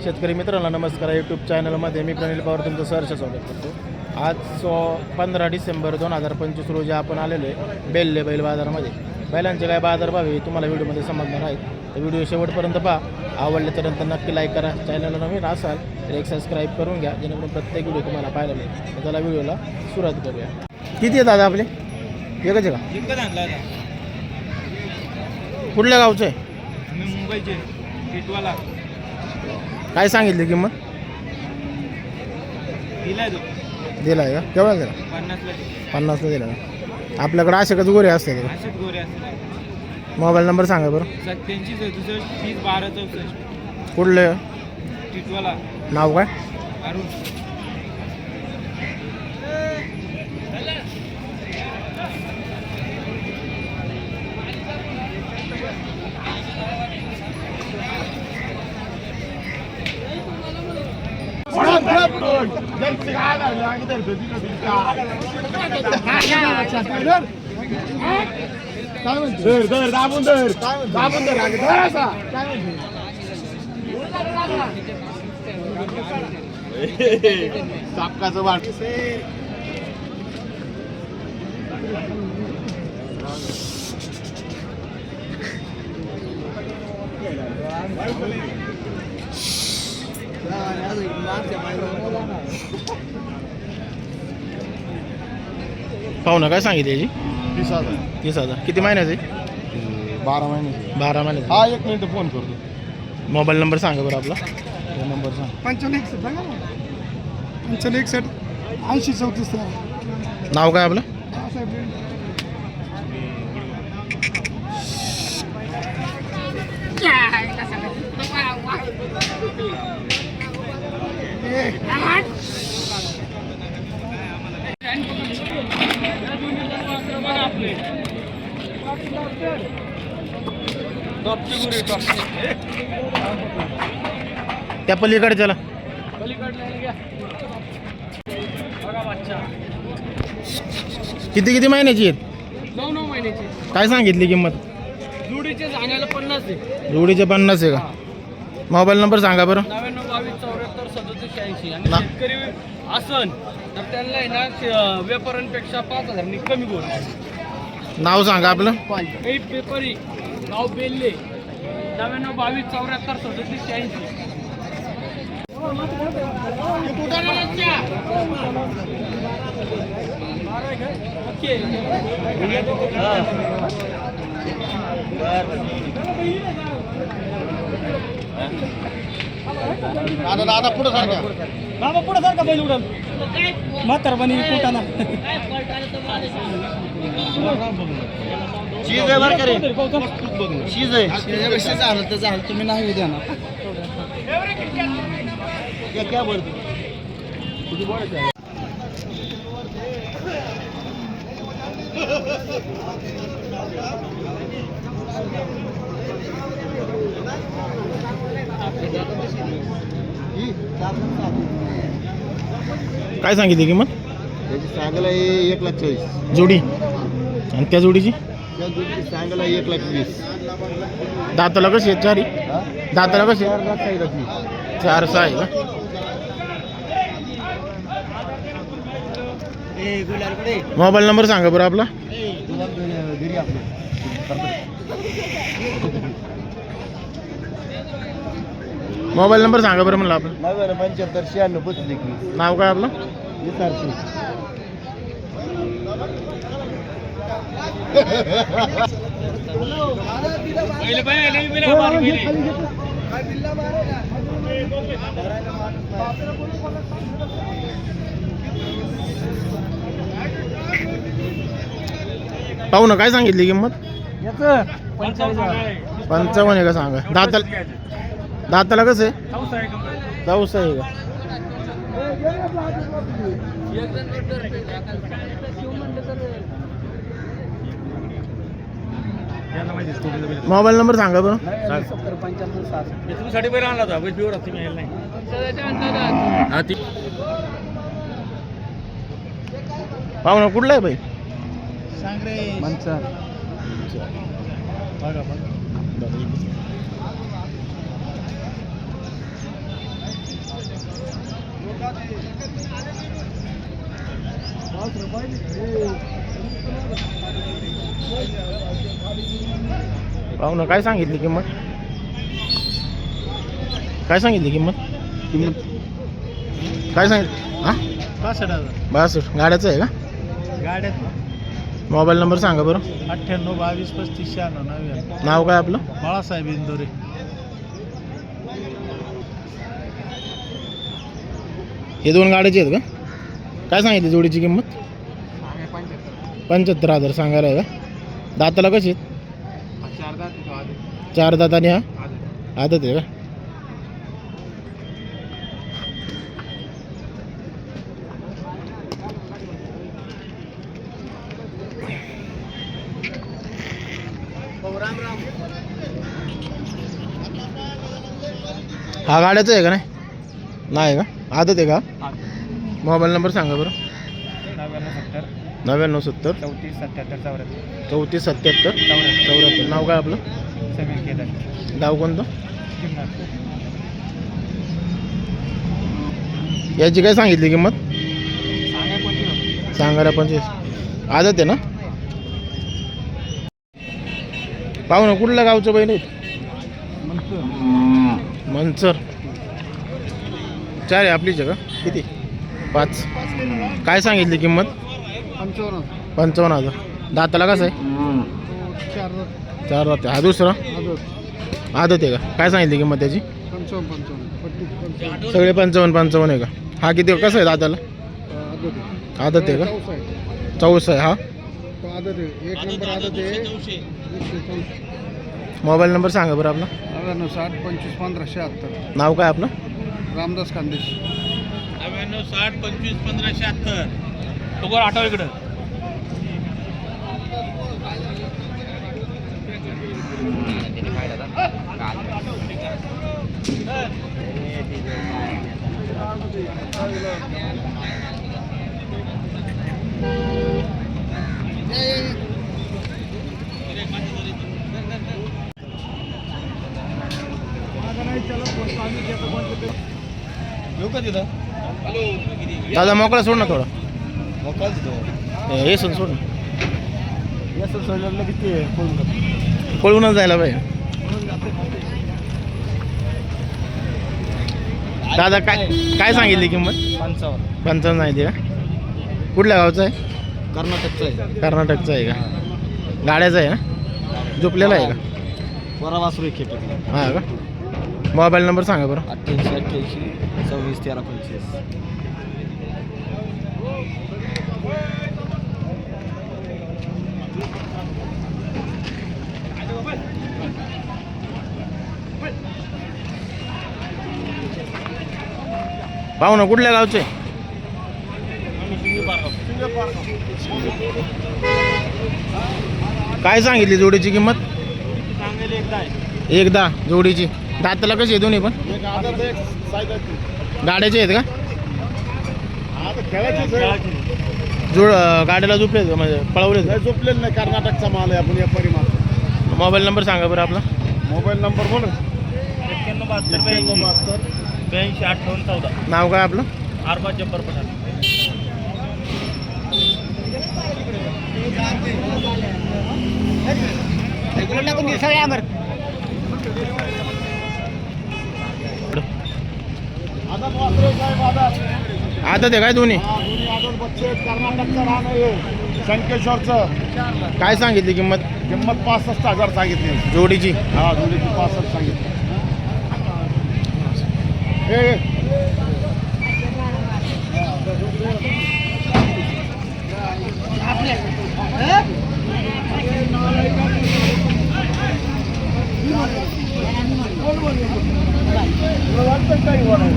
शेतकरी मित्रांनो नमस्कार. यूट्यूब चॅनलमध्ये मी प्रनिल पवार तुमचं सहर्ष स्वागत करतो. आज 15 डिसेंबर 2025 रोजी आपण आलेलो आहे बेल्ले बैल बाजारामध्ये. बैलांचे काय बाजारभाव आहे तुम्हाला व्हिडिओमध्ये समजणार आहेत, तर व्हिडिओ शेवटपर्यंत पहा. आवडले तर नंतर नक्की लाईक करा. चॅनलला नवीन असाल तर एक सबस्क्राईब करून घ्या, जेणेकरून प्रत्येक व्हिडिओ तुम्हाला पाहायला मिळेल. तर त्याला व्हिडिओला सुरुवात करूया. किती आहे दादा आपले? एकच आहे का? कुठल्या गावचं आहे? मुंबईचे टिटवाला. काय सांगितली किंमत? दिलाय तो दिला आहे का? केवढा दिला? 50ला दिला का? आपल्याकडे असे गोरे असते का? असेच गोरे असतात. मोबाईल नंबर सांगा बरं. 87 37 30 12 64. कुठले? टिटवाला. नाव काय? अरुण. चापकाचं वाट. पाहू ना काय सांगितले याची? 30,000. 30,000. किती महिन्याचे? 12 महिने. 12 महिन्याचे. हा 1 मिनिट फोन करतो. मोबाईल नंबर सांगा बरं आपला. नंबर सांग. 95 80 34. नाव काय आपलं? त्या पलीकडच्याला किती किती महिन्याची आहेत? 9 महिन्याचे. काय सांगितली किंमत? जुडीचे जाण्याला 50 आहे. जोडीचे 50 आहे का? मोबाईल नंबर सांगा बरं. 99 22 74 37 80. आणि ना. शेतकरी असन तर त्यांना आहे ना व्यापाऱ्यांपेक्षा 5,000 नी कमी बोल. नाव सांगा आपलं. काही पेपरी गाव बेल्ले 99 22 74 37 80. दादा पुढे सारखा. बाबा पुढे सारखा बैल उडल म्हातारपणी कुटाना. चीज आहे बरं का रे. चीज आहे. झालं तर झालं तुम्ही नाही उद्या ना. क्या बोलतो? काय सांगितली किंमत? त्याची सांगायला 1,40,000. जोडी आणि त्या जोडीची? त्या दूधची सांगायला 1,20,000. दाताला कशी आहेत? चारी दाताला कशी? 4 6 आहे का? मोबाईल नंबर सांगा बरं आपला. मोबाईल नंबर सांगा बरं म्हणलं आपलं. 75 96 35. नाव काय आपलं? विचारतो. पाहू ना काय सांगितली किंमत? 55. 55 आहे का सांगा. दाताला कसं आहे? चौसा आहे का? मोबाईल नंबर सांगा बरं. 70 95 60. तुझ्यासाठी बैल आणला होता. प्युअर असते मी नाही. पाहू ना कुठला आहे बाई? मंचा. पाहुणं काय सांगितली किंमत? काय सांगितली किंमत? काय सांगितलं हां? 62 गाड्याचं आहे का? गाड्यात मोबाईल नंबर सांगा बरं. 98 22 35 96 नाव काय आपलं? बाळासाहेब इंदोरे. हे दोन गाड्याचे आहेत का? काय सांगितली जोडीची किंमत? 75,000 सांगायला आहे का? दाताला कशी आहेत? 4 दात आणि हा आदत आहे का? हा गाड्याचं आहे का? नाही का? आदत आहे का? मोबाईल नंबर सांगा बरं. 99 70 34 77 34 77 74. नाव काय आपलं? समीर केदार. गाव कोणतं? याची काय सांगितली किंमत? सांगायला 25. आदत आहे ना? पाहू ना कुठल्या गावचं बैल आहेत? मनसर. 4 आहे आपली जगह किती? 5. काय सांगितली किंमत? 55,000. दाताला कसं आहे? 4 दात. हा दुसरा आदत आहे का? काय सांगितली किंमत त्याची? 55. सगळे 55 आहे का? हा किती कसं आहे दाताला? आदत आहे का? 24 आहे. हा मोबाईल नंबर सांगा बरं आपला. 60 25 15 76. नाव काय आपलं? रामदास खानदेश. 99 60 25 15 76. तो आठव इकडं. दादा मोकळा सोड ना थोडा. हे सोड सोड ना. पळूनच जायला पाहिजे. दादा काय काय सांगितली किंमत? 55 सांगितली का? कुठल्या गावचं आहे? कर्नाटकचं आहे. कर्नाटकचं आहे का? गाड्याचं आहे ना? झोपलेला आहे का? वरावासरू एक खेपेतला. हां का? मोबाईल नंबर सांगा बरं. 88 88 26 13 25. पाहू ना कुठल्या गावचे? काय सांगितली जोडीची किंमत? एकदा जोडीची. दाताला कशी आहे दोन्ही पण? गाड्याचे आहेत का? जोड गाड्याला झोपले म्हणजे पळवले झोपलेलं नाही. कर्नाटकचा माल आहे. आपण व्यापारी माल. मोबाईल नंबर सांगा बरं आपला. मोबाईल नंबर बोल. 91 82 82 14. नाव काय आपलं? आरबा जब्बर पठाण. आता ते काय दोन्ही? कर्नाटकचं रान आहे. संकेश्वरचं. काय सांगितली किंमत? किंमत 65,000 सांगितली. जोडीची. हा जोडीची 65 सांगितली.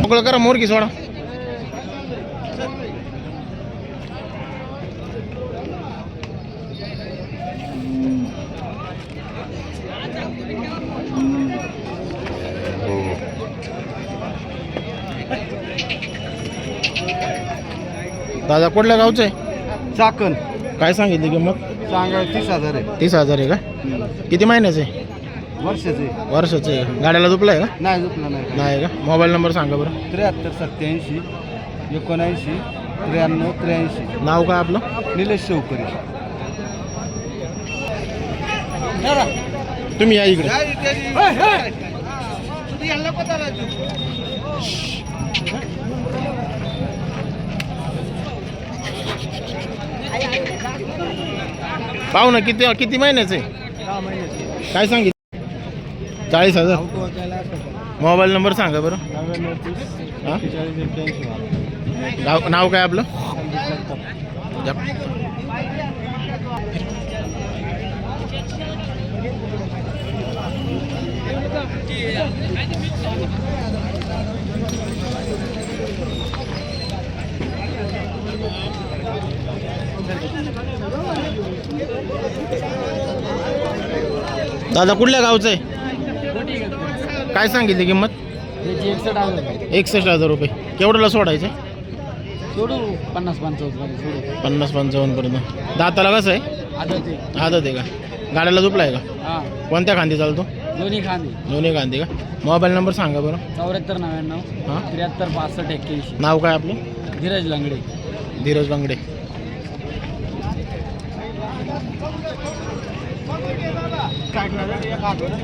मोकळं करा मोरकी सोडा. दादा कुठल्या गावचं आहे? चाकण. काय सांगितली किंमत? सांगा 30,000 आहे. 30,000 आहे का? किती महिन्याचं आहे? वर्षाचे. वर्षाचं आहे. गाड्याला झोपलं आहे का? नाही झोपला नाही. नाही का? मोबाईल नंबर सांगा बरं. 73 87 79 93 83. नाव काय आपलं? निलेश चौकरी. तुम्ही या इकडे. पाहू ना किती किती महिन्याचं आहे? काय सांगितलं? 40,000. मोबाईल नंबर सांगा बरं. हां नाव काय आपलं? जप. दादा कुठल्या गावचं आहे? काय सांगितली किंमत? 61,000 रुपये. केवढ्याला सोडायचं? सोडू 50-55 सोडू. 50-55 पर्यंत. दाताला कसं आहे? आदत आहे का? गाड्याला झोपला आहे का? हां कोणत्या खांदी चालतो? दोन्ही खांदे. दोन्ही खांदी का? मोबाईल नंबर सांगा बरं. 7499 हां 73 65 81. नाव काय आपलं? धीरज लंगडे. धीरज बांगडे.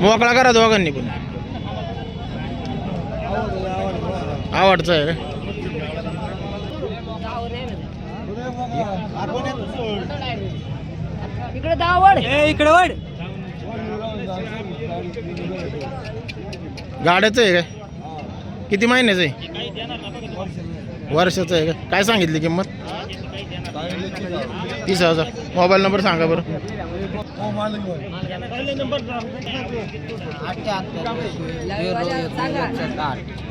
मोकळा करा दोघांनी पण. आवडचं आहे का? इकडे दावड इकडे वड. गाड्याचं आहे काय? किती महिन्याचं आहे? वर्षाचं आहे का? काय सांगितली किंमत? 30,000. मोबाईल नंबर सांगा बरं.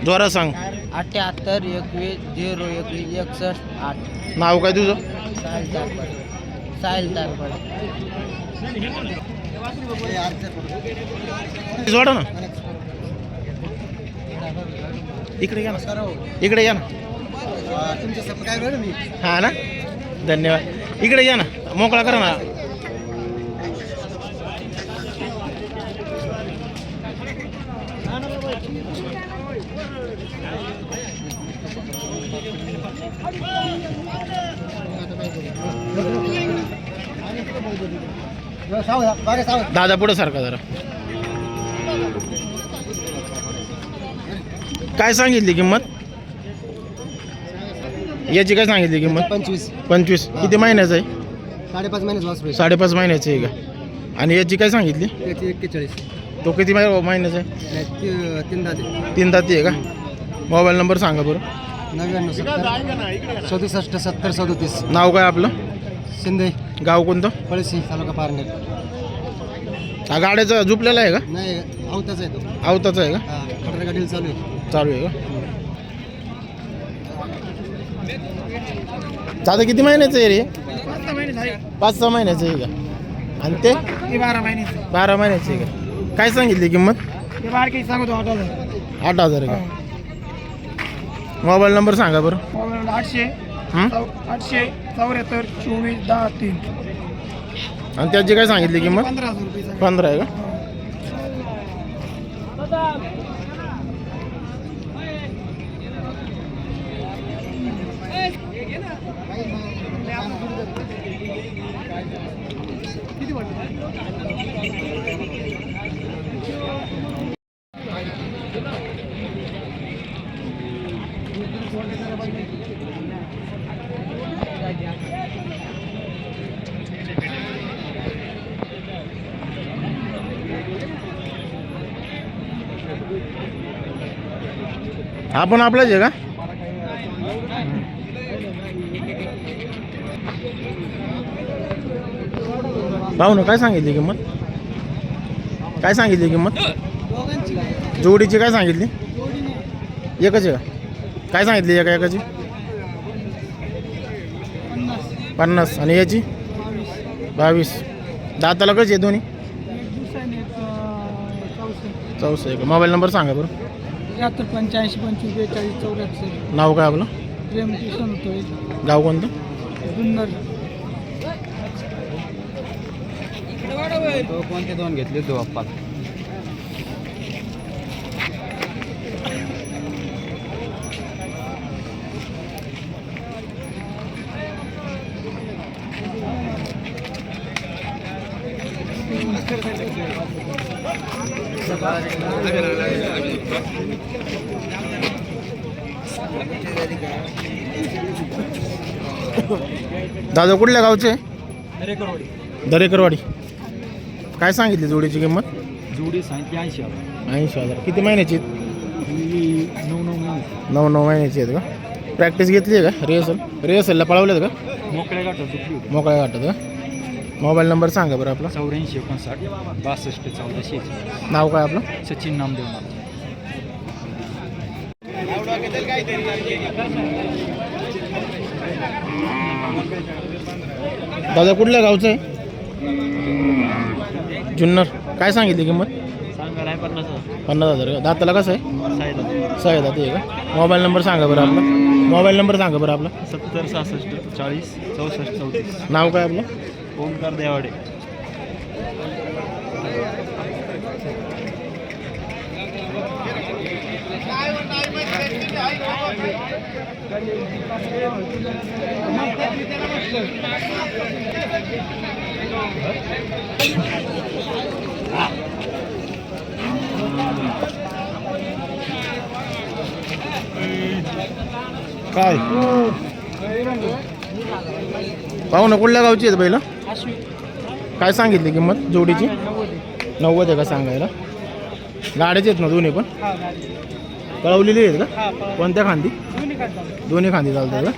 जोरात सांग. 78 21 021 61 नाव काय तुझं? साहिल तारपड. जोडा ना. इकडे या ना. इकडे या ना. हा ना धन्यवाद. इकडे या ना. मोकळा करा ना. दादा पुढे सारखा जरा. काय सांगितली किंमत? याची काय सांगितली किंमत? 25. किती महिन्याचं आहे? 5.5 महिन्याचं वासरू. 5.5 महिन्याचं आहे का? आणि याची काय सांगितली? 41. तो किती महिन्याचा आहे? 3 दाते. 3 दाती आहे का? मोबाईल नंबर सांगा बरं. 99 67 70 37. नाव काय आपलं? शिंदे. गाव कोणतं? पळशी तालुका पारनेर. हा गाड्याचा झुपलेला आहे का? नाही आवताच आहे तो. आवताचा आहे का? खडरा गाडीला चालू आहे. चालू आहे का? दादा किती महिन्याचं आहे रे? 5-6 महिन्याचं आहे का? आणि ते 12 महिन्याचे. 12 महिन्याचं आहे का? काय सांगितली किंमत? ते बाहेर काही सांगतो 8,000 आहे का? मोबाईल नंबर सांगा बरं. 800 हं? 874 24 10 3. आणि त्याची काय सांगितली किंमत? 15,000 रुपये. 15 आहे का? आपण आपलाच आहे का? पाहू ना. काय सांगितली किंमत? काय सांगितली किंमत? जोडीची काय सांगितली? एकच आहे का? काय सांगितली एका एकाची? 50. आणि याची 22. दाताला कशी आहे दोन्ही? 14 आहे का? मोबाईल नंबर सांगा बरं. 85 25 42 44. नाव काय आपलं? प्रेम किशन होतोय. गाव कोणतं? जुन्नर. कोणते 2 घेतले तो बाप्पा? दादा कुठल्या गावचे? दरेकरवाडी. काय सांगितली जोडीची किंमत? जोडी सांगितली 80,000. किती महिन्याची आहेत? 9 महिन्याची आहेत का? प्रॅक्टिस घेतली आहे का? रिहर्सलला पळवलेत का? मोकळ्या गाठात झोपली मोकळ्या गाठात का? मोबाईल नंबर सांगा बरं आपला. 84 59 62 14. नाव काय आपलं? सचिन नामदेव. दादा कुठल्या गावचं आहे? जुन्नर. काय सांगितली किंमत? 50,000 का? दाताला कसं आहे? सहा दाती आहे का? मोबाईल नंबर सांगा बरं आपला. 70 66 40 64 34. नाव काय आपलं? ओमकार देवाडे. काय पाहू ना कुठल्या गावची आहेत पहिलं? काय सांगितली किंमत जोडीची? 90 आहे का सांगायला? गाड्याचे आहेत ना दोन्ही पण? कळवलेली आहेत का? कोणत्या खांदी? दोन्ही खांदी चालतात का?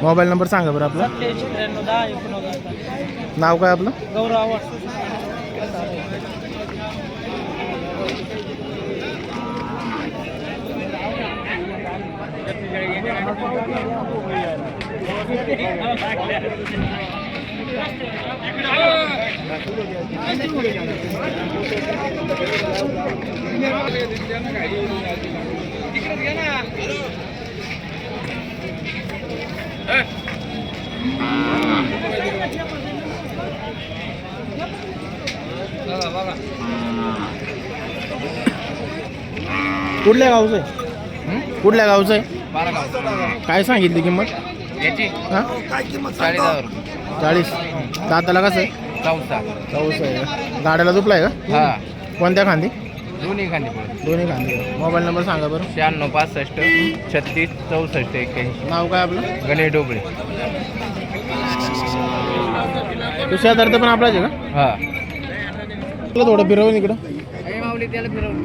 मोबाईल नंबर सांगा बरं आपला. नाव काय आपलं? गौरव. कुठल्या गावचं आहे? कुठल्या गावचं आहे? काय सांगितली किंमत? हां 40. दाताला कसं आहे? चौसा आहे का? गाड्याला दुपलाय का? कोणत्या खांदी? दोन्ही खाली दोन्ही खांदी. मोबाईल नंबर सांगा बरं. 96 65 36 64 81. नाव काय आपलं? गणेश डोबळे. दुसऱ्या अर्थ पण आपलाच आहे का? हा. तुला थोडं फिरवून इकडं. त्याला फिरवलं.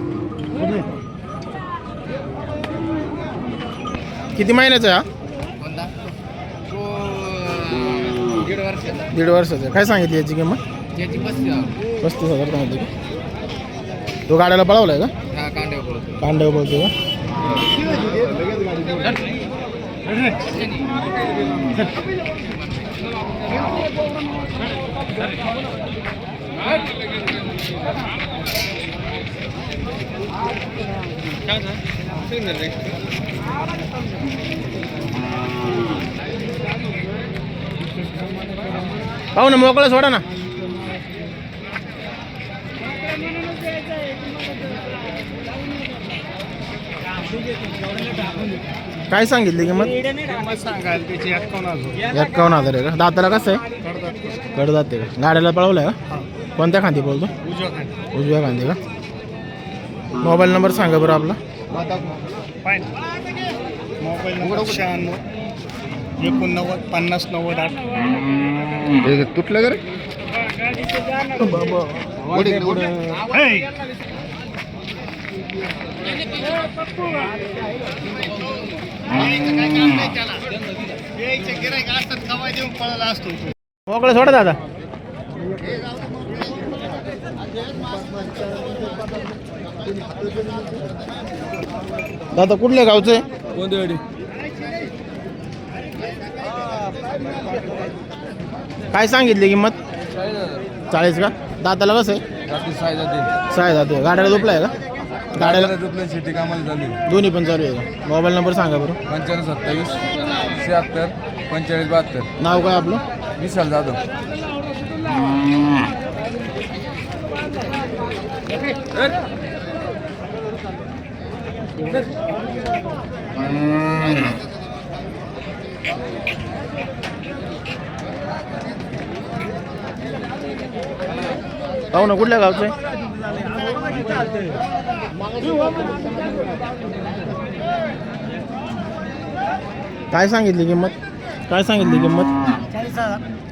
किती महिन्याचा आहे हा? 1.5 वर्षाचा. काय सांगितली याची किंमत? 35,000 सांगितली का? तो गाड्याला पळवलाय का? कांड्यावर बोलतो का? पाहू ना मोकळं सोडा ना. काय सांगितली किंमत? 51,000 आहे का? दाताला कसं आहे? कडदात आहे का? गाड्याला पळवलाय का? कोणत्या खांदी बोलतो? उजव्या खांदी का? मोबाईल नंबर सांगा बरं आपला. Mobile number 96 89 50 98. तुटलं घर मोकळं सोडा दादा. दादा कुठल्या गावचं आहे? कोणत्यावाडी. काय सांगितली किंमत? 40 का? दाताला कसं आहे? सहा दात आहे. गाड्याला झोपलाय का? गाड्याला शेती कामाला झाली. दोन्ही पण चालू आहे का? मोबाईल नंबर सांगा बरं. 95 27 76 45 72. नाव काय आपलं? विशाल जाधव. पाहू ना कुठल्या गावचं आहे? काय सांगितली किंमत? काय सांगितली किंमत?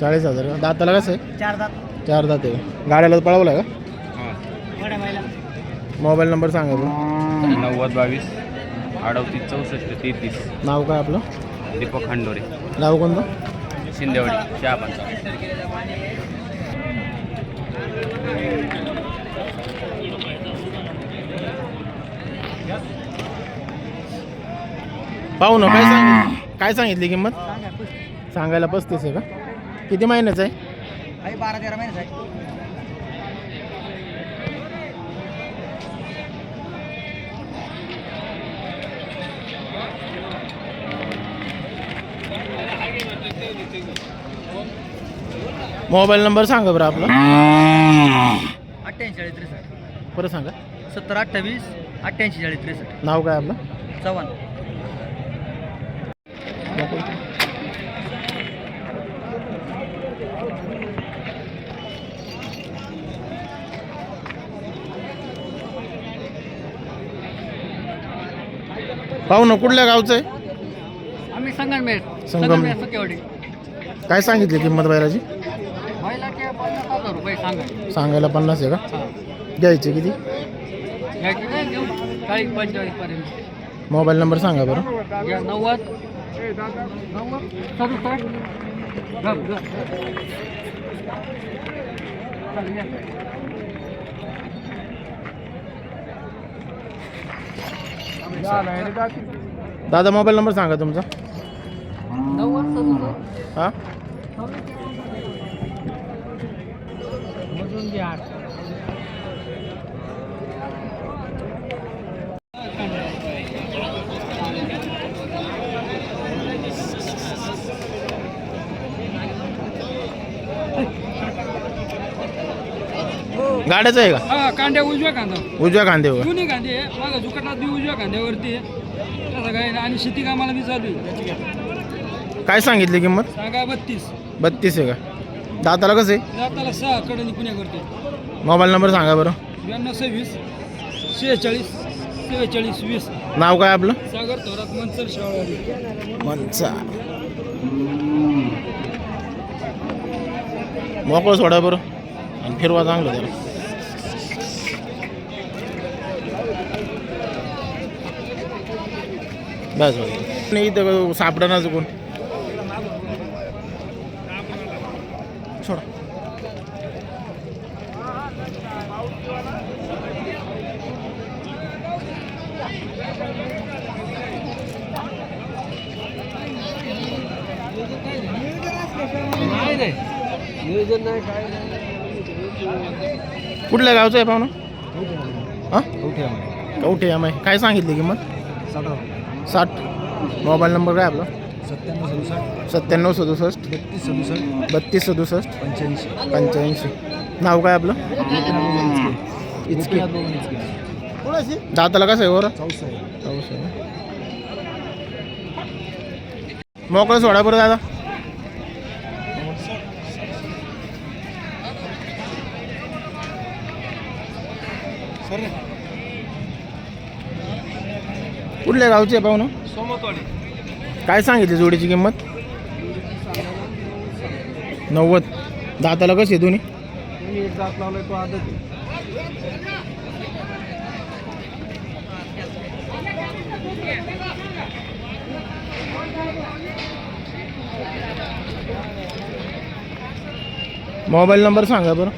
40,000 का? दाताला कसं आहे? 4 दात आहे का? गाड्याला पळवला का? मोबाईल नंबर सांगा बरं. 90 22 38 64 33. नाव काय आपलं? दीपक खांडोरे, नाव कोणतं? शिंदेवाडी, शहापांचा. पाहू ना काय सांगितली किंमत? सांगायला 35 आहे का? किती महिन्याचं आहे? 12-13 महिन्याचा आहे. मोबाईल नंबर सांगा बरं आपला. 88-43 परत सांगा. 70-28-88-43. नाव काय आपलं? चव्हाण. पाहू ना कुठल्या गावचं आहे? आम्ही संगमनेर संगमनेर. सत्यवाडी. काय सांगितली किंमत बैलाची? व्हायला ते 50,000 रुपये सांगा. सांगायला 50 आहे का? घ्यायची किती? घ्यायची नाही घेऊ 40-45 पर्यंत. मोबाईल नंबर सांगा बरं. या 90 67 गप. चालेल या. दादा मोबाईल नंबर सांगा तुमचा. 90 67 हां मोजून घ्या. गाड्याचं आहे का? हा कांद्या उजव्या कांदा उजव्या खांद्यावर. दोन्ही कांदे आहे. मागं जुकटात बी उजव्या कांद्यावरती आहे. तसं काय नाही. आणि शेती कामाला बी चालू आहे. काय सांगितली किंमत? सांगा 32. 32 आहे का? दाताला कसं आहे? जाताला 6 कडे पुण्या करते. मोबाईल नंबर सांगा बरं. 92 26 46 47 20. नाव काय आपलं? सागर थोरात मनसर शेवाळी. मनसा. मोकळं सोडा बरं आणि फिरवा चांगलं त्याला. बस बस नाही इथं सापडा चुकून सोडा. नाही रे नियोजन नाही काय कुठल्या गावचं आहे पाहुणं? हां कवठे आम आहे. काय सांगितली किंमत? 60. मोबाईल नंबर काय आपला? 97 67 32 67 85. नाव काय आपलं? इचके. दाताला कसं आहे बरं? मोकळं सोडा बरं दादा. कुठल्या गावची आहे पाहुणं? सोमतवाडी. काय सांगितली जोडीची किंमत? 90. दाताला कशी आहे दोन्ही? एक जात लावलाय तो आदत आहे. मोबाईल नंबर सांगा बरं.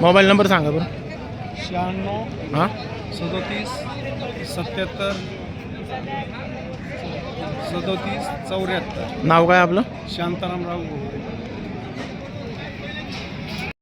मोबाईल नंबर सांगा बरं. 96 हां 37 77 37 74. नाव काय आपलं? शांताराम राव.